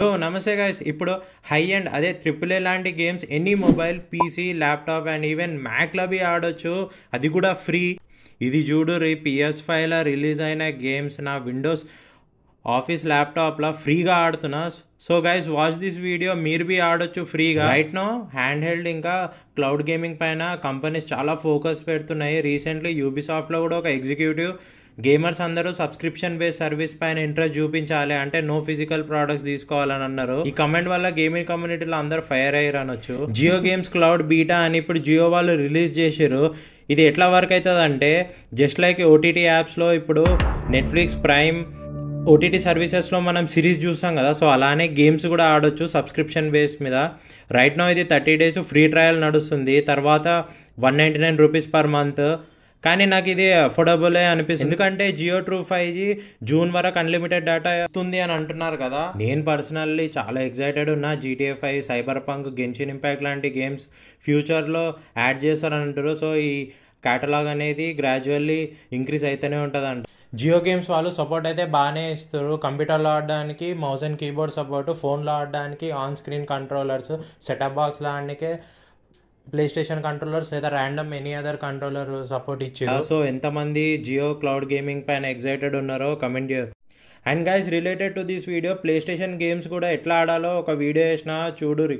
ఓ నమస్తే గైస్. ఇప్పుడు high end అదే ట్రిపుల్ ఏ లాంటి games any mobile, PC, laptop and even మ్యాక్లో బి ఆడొచ్చు. అది కూడా ఫ్రీ. ఇది చూడు రీ PS5లో రిలీజ్ అయిన గేమ్స్ నా విండోస్ ఆఫీస్ ల్యాప్టాప్లో ఫ్రీగా ఆడుతున్నా. So guys watch this video, మీరు బి ఆడొచ్చు ఫ్రీగా. రైట్ నో హ్యాండ్ హెల్డ్ ఇంకా క్లౌడ్ గేమింగ్ పైన కంపెనీస్ చాలా ఫోకస్ పెడుతున్నాయి. రీసెంట్లీ యూబీసాఫ్ట్లో కూడా ఒక ఎగ్జిక్యూటివ్ గేమర్స్ అందరూ సబ్స్క్రిప్షన్ బేస్డ్ సర్వీస్ పైన ఇంట్రెస్ట్ చూపించాలి, అంటే నో ఫిజికల్ ప్రోడక్ట్స్ తీసుకోవాలని అన్నారు. ఈ కమెంట్ వల్ల గేమింగ్ కమ్యూనిటీలో అందరూ ఫైర్ అయ్యారు అనొచ్చు. జియో గేమ్స్ క్లౌడ్ బీటా అని ఇప్పుడు జియో వాళ్ళు రిలీజ్ చేశారు. ఇది ఎట్లా వర్క్ అవుతుంది అంటే, జస్ట్ లైక్ ఓటీటీ యాప్స్లో ఇప్పుడు నెట్ఫ్లిక్స్, ప్రైమ్, ఓటీటీ సర్వీసెస్లో మనం సిరీస్ చూస్తాం కదా, సో అలానే గేమ్స్ కూడా ఆడొచ్చు సబ్స్క్రిప్షన్ బేస్ మీద. రైట్ నో ఇది 30 days ఫ్రీ ట్రయల్ నడుస్తుంది, తర్వాత 199 రూపీస్ పర్ మంత్. కానీ నాకు ఇది అఫోర్డబులే అనిపిస్తుంది, ఎందుకంటే జియో ట్రూ 5G జూన్ వరకు అన్లిమిటెడ్ డేటా ఇస్తుంది అని అంటున్నారు కదా. నేను పర్సనల్లీ చాలా ఎక్సైటెడ్ ఉన్నా. GTA 5, సైబర్ పంక్, గెన్షిన్ ఇంపాక్ట్ లాంటి గేమ్స్ ఫ్యూచర్లో యాడ్ చేస్తారని అంటారు. సో ఈ కేటలాగ్ అనేది గ్రాడ్యువల్లీ ఇంక్రీజ్ అయితేనే ఉంటుందంట. జియో గేమ్స్ వాళ్ళు సపోర్ట్ అయితే బాగానే ఇస్తారు. కంప్యూటర్లో ఆడడానికి మౌస్ అండ్ కీబోర్డ్ సపోర్టు, ఫోన్లో ఆడడానికి ఆన్ స్క్రీన్ కంట్రోలర్స్, సెటప్ బాక్స్లో ఆడడానికి ప్లే స్టేషన్ కంట్రోలర్స్ లేదా random any other controller support ఇచ్చారు. సో ఎంతమంది జియో క్లౌడ్ గేమింగ్ పైన ఎక్సైటెడ్ ఉన్నారో కమెంట్ చేయ. And guys related to this video, play station games కూడా ఎట్లా ఆడాలో ఒక వీడియో వేసిన చూడురి.